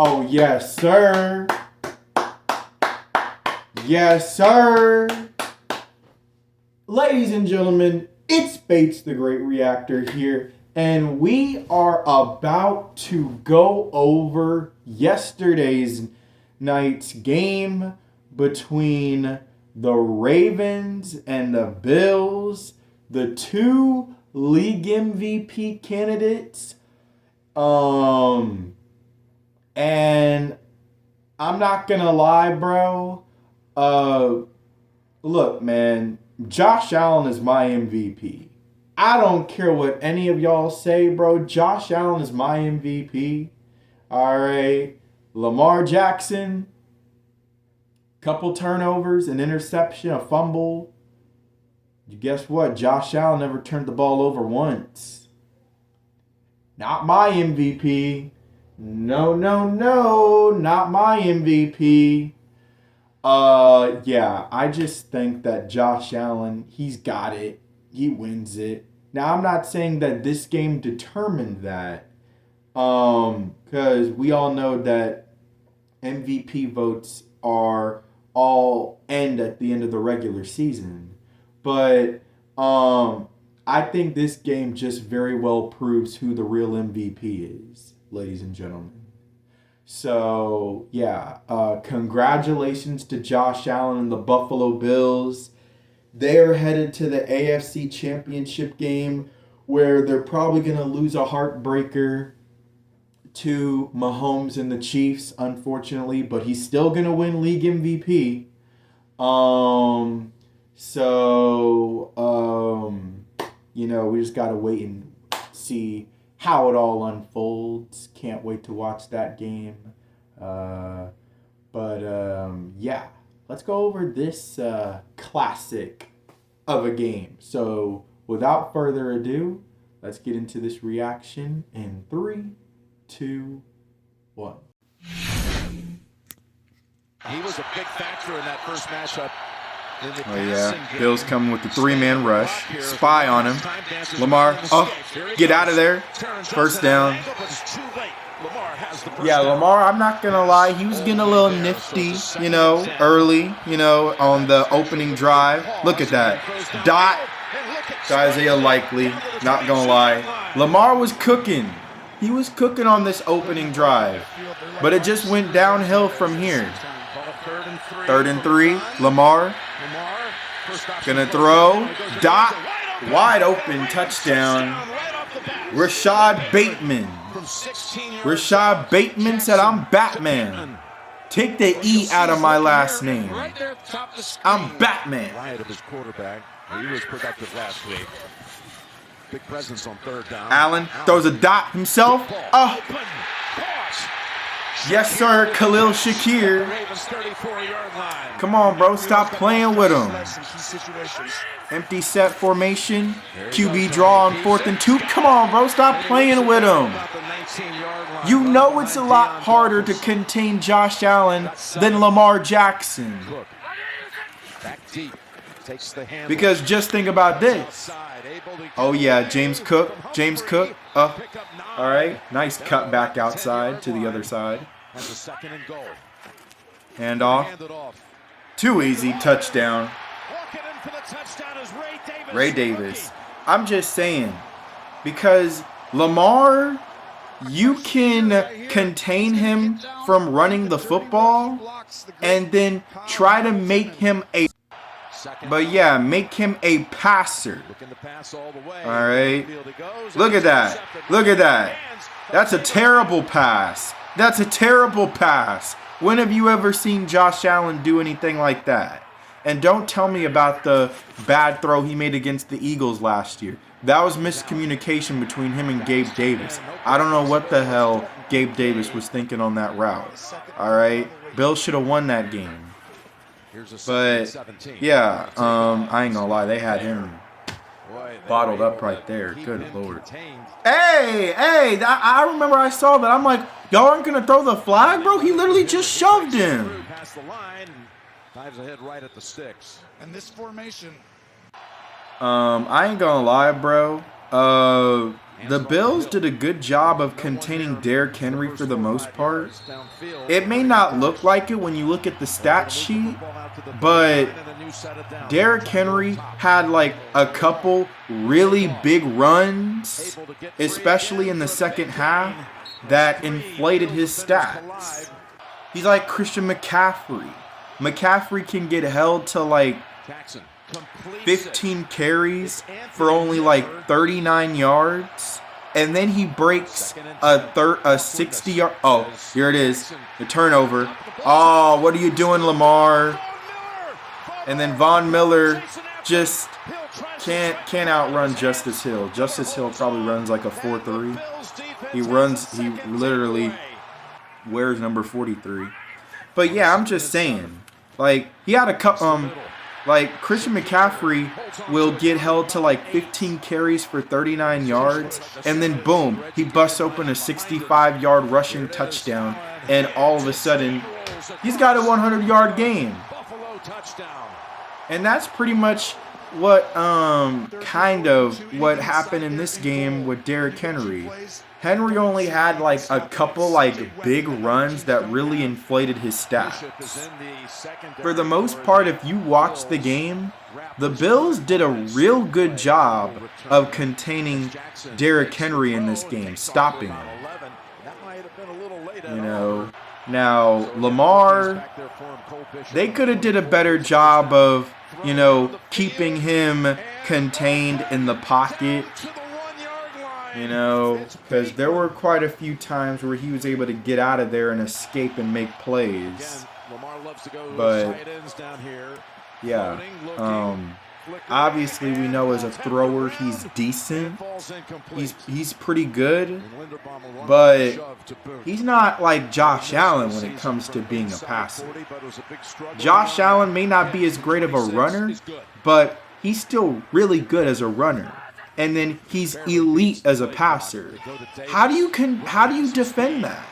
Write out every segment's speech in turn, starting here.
Oh, yes, sir. Yes, sir. Ladies and gentlemen, it's Bates the Great Reactor here, and we are about to go over yesterday's night's game between the Ravens and the Bills, the two league MVP candidates. And I'm not gonna lie, bro. Look, man, Josh Allen is my MVP. I don't care what any of y'all say, bro. Josh Allen is my MVP. All right. Lamar Jackson, couple turnovers, an interception, a fumble. Guess what? Josh Allen never turned the ball over once. Not my MVP. No, not my MVP. Yeah, I just think that Josh Allen, he's got it. He wins it. Now, I'm not saying that this game determined that. Because we all know that MVP votes are all end at the end of the regular season. But, I think this game just very well proves who the real MVP is, ladies and gentlemen. So, yeah, congratulations to Josh Allen and the Buffalo Bills. They're headed to the AFC Championship game where they're probably going to lose a heartbreaker to Mahomes and the Chiefs, unfortunately, but he's still going to win league MVP. We just got to wait and see how it all unfolds. Can't wait to watch that game. Yeah, let's go over this classic of a game. So without further ado, let's get into this reaction in 3, 2, 1. He was a big factor in that first matchup. Oh, yeah. Bills coming with the three-man rush. Spy on him. Lamar, get out of there. First down. Yeah, Lamar, I'm not going to lie. He was getting a little nifty, early, on the opening drive. Look at that. Dot to Isaiah Likely. Not going to lie. Lamar was cooking. He was cooking on this opening drive. But it just went downhill from here. 3rd and 3. Lamar. Gonna throw. Dot. Wide open. Touchdown. Rashad Bateman. Rashad Bateman said, "I'm Batman. Take the E out of my last name. I'm Batman." He was productive last week. Big presence on 3rd down. Allen throws a dot himself. Yes, sir, Khalil Shakir. Come on, bro. Stop playing with him. Empty set formation. QB draw on 4th and 2. Come on, bro. Stop playing with him. You know it's a lot harder to contain Josh Allen than Lamar Jackson. Because just think about this. Oh, yeah, James Cook. All right, nice cut back outside to the other side. Hand off. Too easy, touchdown. Ray Davis. I'm just saying, because Lamar, you can contain him from running the football and then try to make him make him a passer. All right. Look at that. That's a terrible pass. When have you ever seen Josh Allen do anything like that? And don't tell me about the bad throw he made against the Eagles last year. That was miscommunication between him and Gabe Davis. I don't know what the hell Gabe Davis was thinking on that route. All right. Bill should have won that game. But, yeah, I ain't gonna lie, they had him bottled up right there. Good Lord. Hey, I remember I saw that. I'm like, y'all aren't gonna throw the flag, bro? He literally just shoved him. Dives ahead right at the sticks. And this formation. I ain't gonna lie, bro. the Bills did a good job of containing Derrick Henry for the most part. It may not look like it when you look at the stat sheet, but Derrick Henry had like a couple really big runs, especially in the second half, that inflated his stats. He's like Christian McCaffrey. McCaffrey can get held to like 15 carries for only like 39 yards, and then he breaks a 60-yard. Oh, here it is, the turnover. Oh, what are you doing, Lamar? And then Von Miller just can't outrun Justice Hill. Justice Hill probably runs like a 4.3. He literally wears number 43. But yeah, I'm just saying, like, he had a couple. Like, Christian McCaffrey will get held to like 15 carries for 39 yards, and then boom, he busts open a 65-yard rushing touchdown, and all of a sudden, he's got a 100-yard game. And that's pretty much what kind of what happened in this game with Derrick Henry. Henry only had like a couple like big runs that really inflated his stats. For the most part, if you watch the game, the Bills did a real good job of containing Derrick Henry in this game, stopping him. You know, now Lamar, they could have did a better job of, you know, keeping him contained in the pocket. You know, because there were quite a few times where he was able to get out of there and escape and make plays. But, yeah, obviously we know as a thrower he's decent. He's pretty good, but he's not like Josh Allen when it comes to being a passer. Josh Allen may not be as great of a runner, but he's still really good as a runner. And then he's elite as a passer. How do you defend that?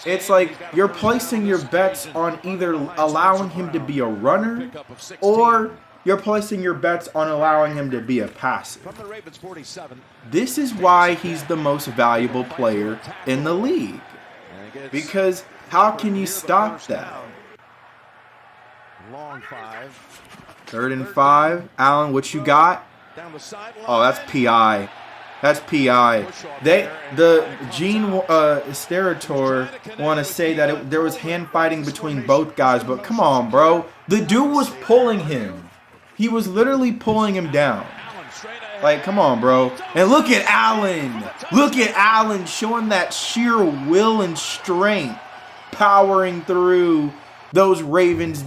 It's like you're placing your bets on either allowing him to be a runner, or you're placing your bets on allowing him to be a passer. This is why he's the most valuable player in the league. Because how can you stop that? 3rd and 5. Allen, what you got? Oh, that's PI. That's PI. The Gene Sterator want to say that there was hand fighting between both guys, but come on, bro. The dude was pulling him. He was literally pulling him down. Like, come on, bro. And look at Allen. Look at Allen showing that sheer will and strength, powering through those Ravens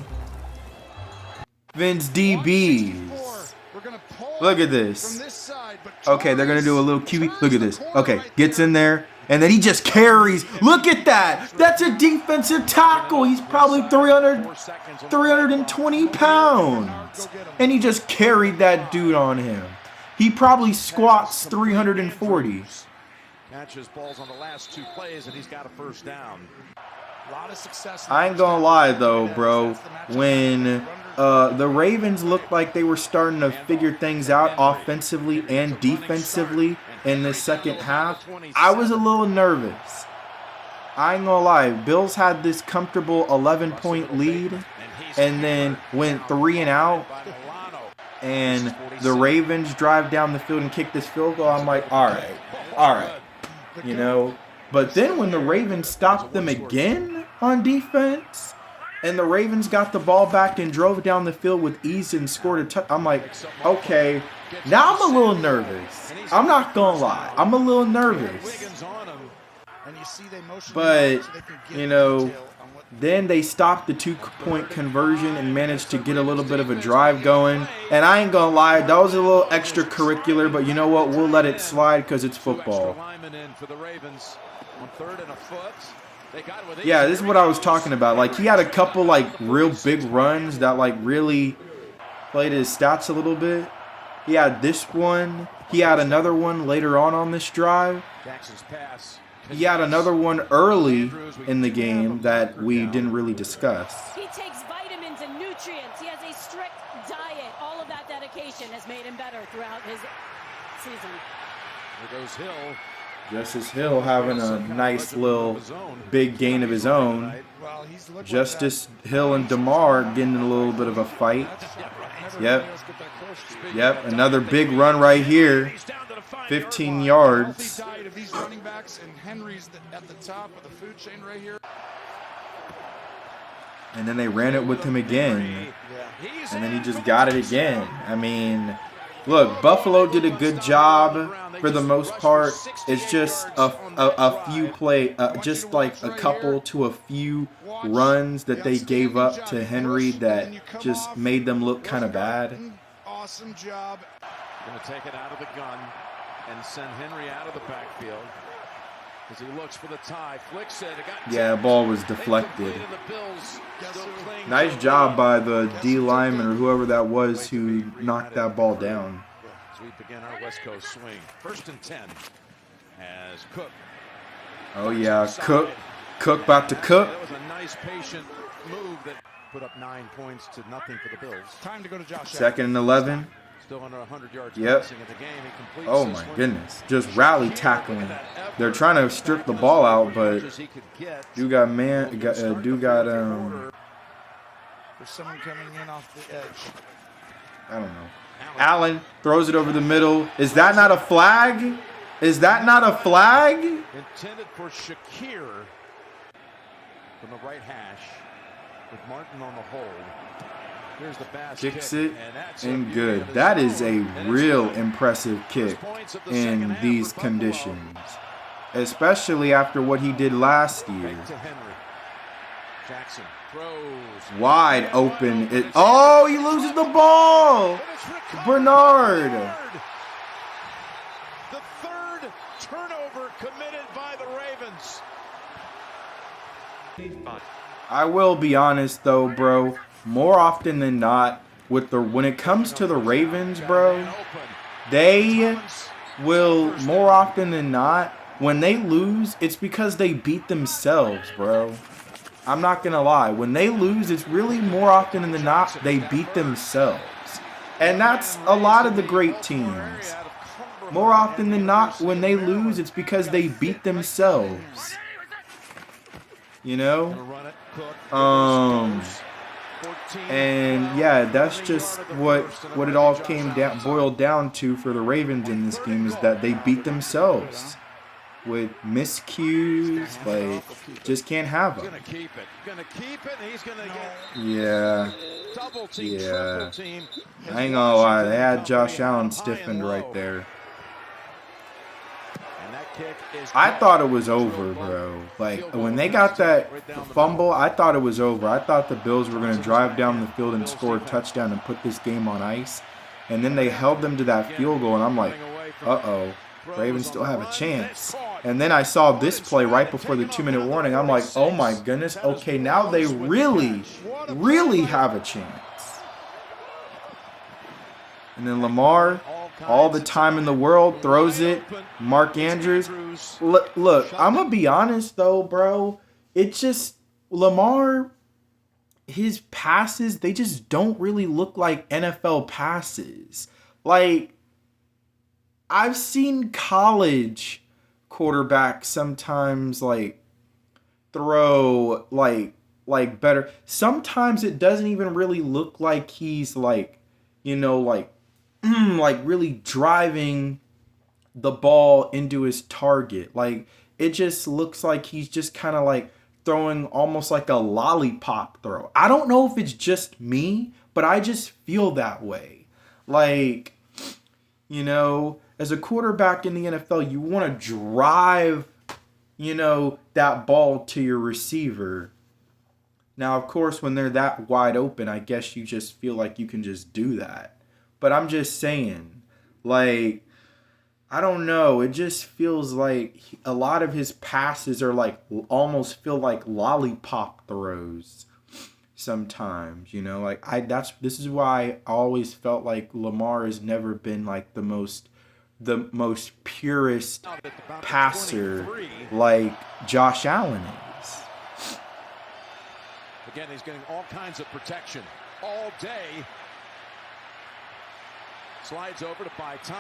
DBs. Look at this. Okay, they're going to do a little QB. Look at this. Okay, gets in there, and then he just carries. Look at that. That's a defensive tackle. He's probably 320 pounds. And he just carried that dude on him. He probably squats 340. Catches balls on the last 2 plays, and he's got a first down. I ain't gonna lie though, bro. When the Ravens looked like they were starting to figure things out offensively and defensively in the second half, I was a little nervous. I ain't gonna lie. Bills had this comfortable 11-point lead and then went 3 and out. And the Ravens drive down the field and kick this field goal. I'm like, all right. You know. But then when the Ravens stopped them again on defense, and the Ravens got the ball back and drove down the field with ease and scored a touchdown, I'm like, okay, now I'm a little nervous. I'm not going to lie. I'm a little nervous. But, you know, then they stopped the 2-point conversion and managed to get a little bit of a drive going. And I ain't going to lie, that was a little extracurricular, but you know what? We'll let it slide because it's football. Yeah, this is what I was talking about. Like, he had a couple, like, real big runs that, like, really played his stats a little bit. He had this one. He had another one later on this drive. He had another one early in the game that we didn't really discuss. He takes vitamins and nutrients. He has a strict diet. All of that dedication has made him better throughout his season. There goes Hill. Justice Hill having a nice little big gain of his own. Justice Hill and DeMar getting in a little bit of a fight. Yep. Yep. Another big run right here. 15 yards. And then they ran it with him again. And then he just got it again. I mean, look, Buffalo did a good job for the most part. It's just a few just like a couple to a few runs that they gave up to Henry that just made them look kind of bad. Awesome job. Going to take it out of the gun and send Henry out of the backfield. As he looks for the tie, flicks it. Yeah, the ball was deflected. Nice job by the D lineman or whoever that was who knocked that ball down. As we begin our West Coast swing, 1st and 10. As Cook. Oh yeah, Cook about to cook. That was a nice patient move that put up 9 points to nothing for the Bills. Time to go to Josh. 2nd and 11. Still under 100 yards. Yep. Oh my goodness. Just rally tackling. They're trying to strip the ball out, but dude got There's someone coming in off the edge. I don't know. Allen throws it over the middle. Is that not a flag? Is that not a flag? Intended for Shakir from the right hash with Martin on the hold. Here's the kicks it and good. That is a real impressive kick in these conditions, especially after what he did last year. Wide open. Oh, he loses the ball. Bernard. The 3rd turnover committed by the Ravens. I will be honest though, bro. More often than not, when it comes to the Ravens, bro, they will more often than not, when they lose, it's because they beat themselves, bro. I'm not gonna lie. When they lose, it's really more often than not they beat themselves, and that's a lot of the great teams. More often than not, when they lose, it's because they beat themselves. You know? And yeah, that's just what it all boiled down to for the Ravens in this game, is that they beat themselves with miscues. Like, just can't have them. Yeah. I ain't gonna lie, they had Josh Allen stiffened right there. I thought it was over, bro. Like, when they got that fumble, I thought it was over. I thought the Bills were going to drive down the field and score a touchdown and put this game on ice. And then they held them to that field goal, and I'm like, uh-oh, Ravens still have a chance. And then I saw this play right before the 2-minute warning. I'm like, oh my goodness, okay, now they really, really have a chance. And then Lamar, all the time in the world, throws it. Mark Andrews. Look, I'm going to be honest, though, bro. It's just, Lamar, his passes, they just don't really look like NFL passes. Like, I've seen college quarterbacks sometimes, like, throw, like better. Sometimes it doesn't even really look like he's, like, you know, like really driving the ball into his target. Like, it just looks like he's just kind of like throwing almost like a lollipop throw. I don't know if it's just me, but I just feel that way. Like, you know, as a quarterback in the NFL, you want to drive, you know, that ball to your receiver. Now, of course, when they're that wide open, I guess you just feel like you can just do that. But I'm just saying, like, I don't know. It just feels like a lot of his passes are like almost feel like lollipop throws sometimes, you know? Like, this is why I always felt like Lamar has never been like the most purest passer like Josh Allen is. Again, he's getting all kinds of protection all day. Slides over to buy time.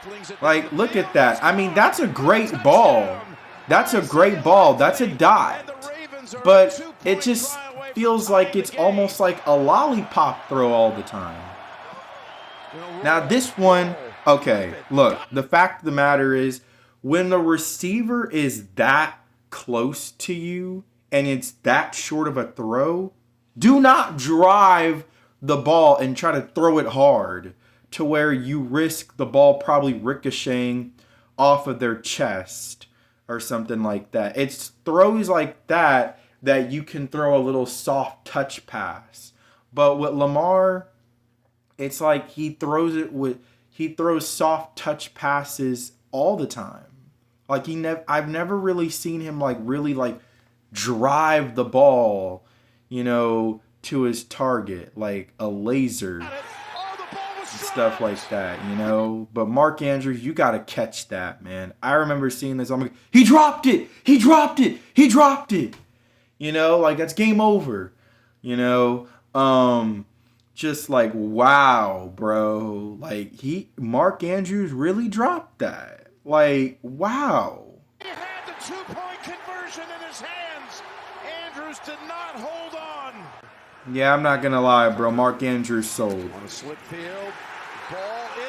Flings it Like, look at that. I mean, that's a great ball. That's a great ball. That's a dot. But it just feels like it's almost like a lollipop throw all the time. Now, this one, okay, look, the fact of the matter is, when the receiver is that close to you and it's that short of a throw, do not drive the ball and try to throw it hard to where you risk the ball probably ricocheting off of their chest or something like that. It's throws like that that you can throw a little soft touch pass. But with Lamar, it's like he throws soft touch passes all the time. Like I've never really seen him really drive the ball, to his target like a laser and stuff like that, But Mark Andrews, you got to catch that, man. I remember seeing this. I'm like, he dropped it. Like that's game over, just like, wow, bro. Like Mark Andrews really dropped that. Like, wow. He had the 2-point conversion in his hands. Andrews did not hold on. Yeah, I'm not gonna lie, bro. Mark Andrews sold. On a slit field, ball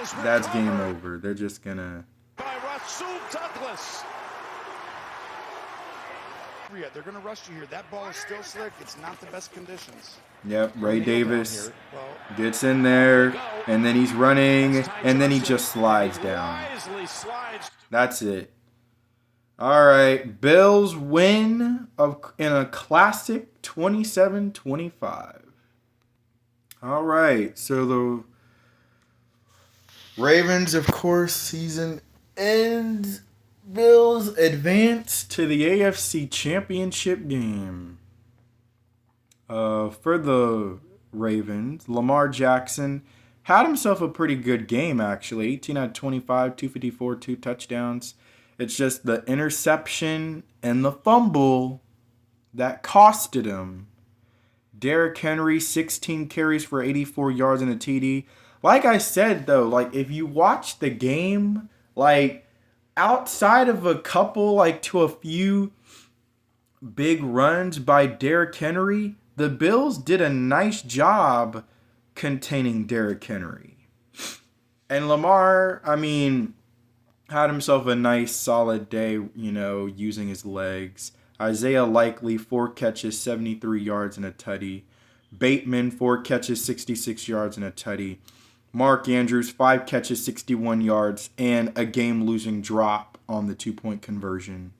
is recovered. That's game over. They're just gonna. By Rasul Douglas. Yeah, they're going to rush you here. That ball is still slick. It's not the best conditions. Yep, Ray Davis gets in there, and then he's running, and then he just slides down. That's it. All right, Bills win in a classic 27-25. All right, so the Ravens, of course, season ends. Bills advance to the AFC Championship game. For the Ravens, Lamar Jackson had himself a pretty good game, actually. 18 out of 25, 254, 2 touchdowns. It's just the interception and the fumble that costed him. Derrick Henry, 16 carries for 84 yards and a TD. Like I said, though, if you watch the game, outside of a couple, to a few big runs by Derrick Henry, the Bills did a nice job containing Derrick Henry. And Lamar, had himself a nice solid day, using his legs. Isaiah Likely, 4 catches, 73 yards and a tutty. Bateman, 4 catches, 66 yards and a tutty. Mark Andrews, 5 catches, 61 yards, and a game-losing drop on the 2-point conversion.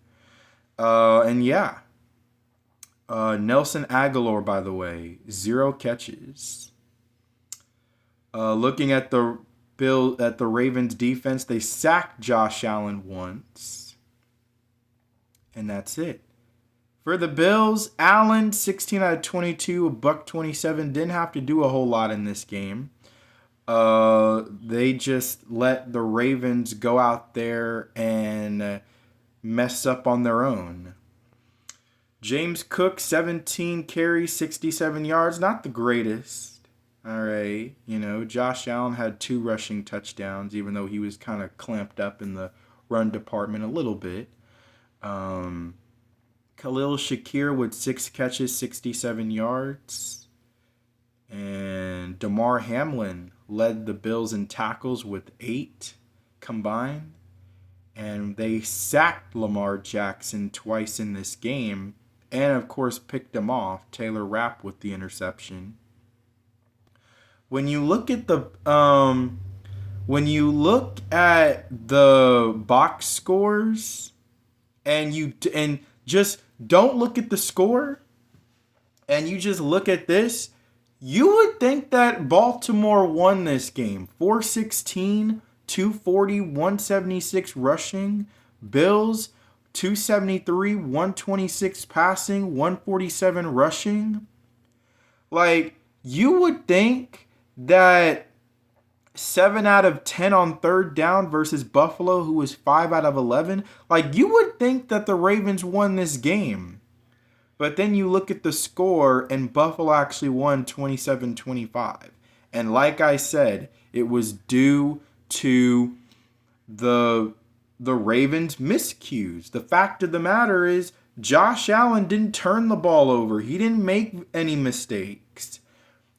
Nelson Aguilar, by the way, 0 catches. Looking at the Ravens defense, they sacked Josh Allen once. And that's it. For the Bills, Allen, 16 out of 22, $127, didn't have to do a whole lot in this game. They just let the Ravens go out there and mess up on their own. James Cook, 17 carries, 67 yards. Not the greatest. All right. Josh Allen had 2 rushing touchdowns, even though he was kind of clamped up in the run department a little bit. Khalil Shakir with 6 catches, 67 yards. And Damar Hamlin led the Bills in tackles with 8 combined. And they sacked Lamar Jackson twice in this game. And, of course, picked him off. Taylor Rapp with the interception. When you look at the box scores and just don't look at the score and you just look at this, you would think that Baltimore won this game. 416, 240, 176 rushing. Bills, 273, 126 passing, 147 rushing. You would think that 7 out of 10 on third down versus Buffalo, who was 5 out of 11. You would think that the Ravens won this game. But then you look at the score, and Buffalo actually won 27-25. And like I said, It was due to the Ravens' miscues. The fact of the matter is Josh Allen didn't turn the ball over. He didn't make any mistakes.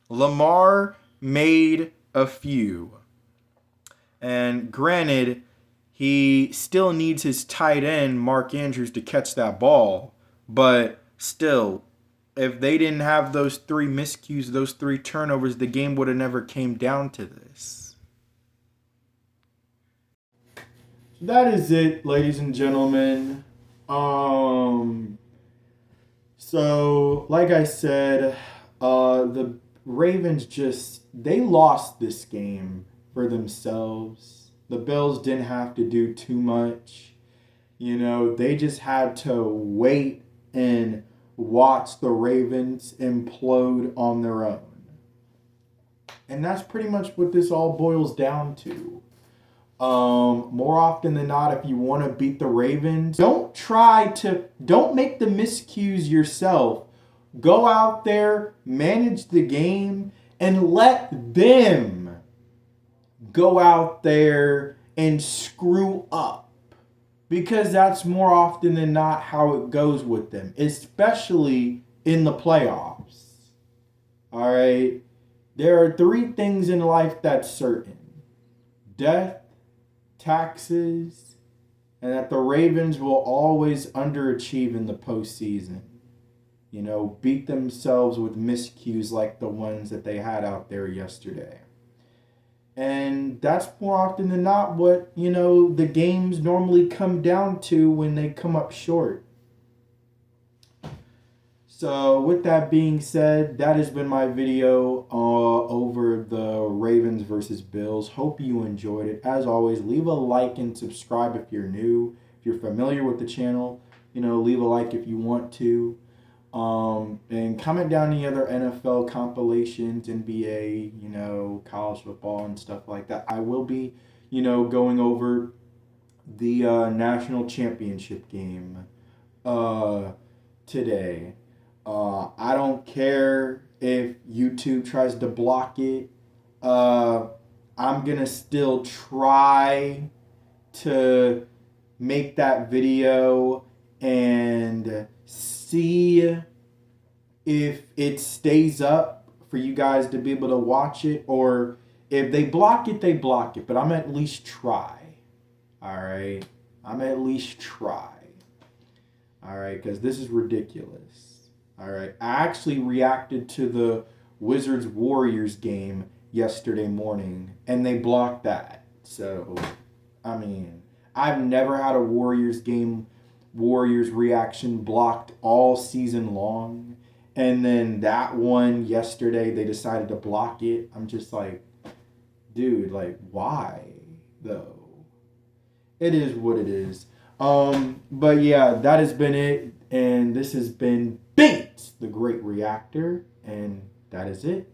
Lamar made a few. And granted, he still needs his tight end, Mark Andrews, to catch that ball. But still, if they didn't have those 3 miscues, those 3 turnovers, the game would have never came down to this. That is it, ladies and gentlemen. So, like I said, the Ravens they lost this game for themselves. The Bills didn't have to do too much. They just had to wait and watch the Ravens implode on their own. And that's pretty much what this all boils down to. More often than not, if you want to beat the Ravens, don't make the miscues yourself. Go out there, manage the game, and let them go out there and screw up. Because that's more often than not how it goes with them, especially in the playoffs. All right? There are 3 things in life that's certain: death, taxes, and that the Ravens will always underachieve in the postseason. Beat themselves with miscues like the ones that they had out there yesterday. And that's more often than not what, the games normally come down to when they come up short. So with that being said, that has been my video over the Ravens versus Bills. Hope you enjoyed it. As always, leave a like and subscribe if you're new. If you're familiar with the channel, leave a like if you want to. And comment down any other NFL compilations, NBA, college football and stuff like that. I will be, going over the national championship game today. I don't care if YouTube tries to block it. I'm going to still try to make that video and see if it stays up for you guys to be able to watch it, or if they block it, they block it. But I'm at least try. All right? I'm at least try. All right? Because this is ridiculous. All right? I actually reacted to the Wizards-Warriors game yesterday morning, and they blocked that. So, I've never had a Warriors reaction blocked all season long. And then that one yesterday, they decided to block it. I'm just like, dude, why though? It is what it is. But yeah, that has been it. And this has been Bates, the Great Reactor. And that is it.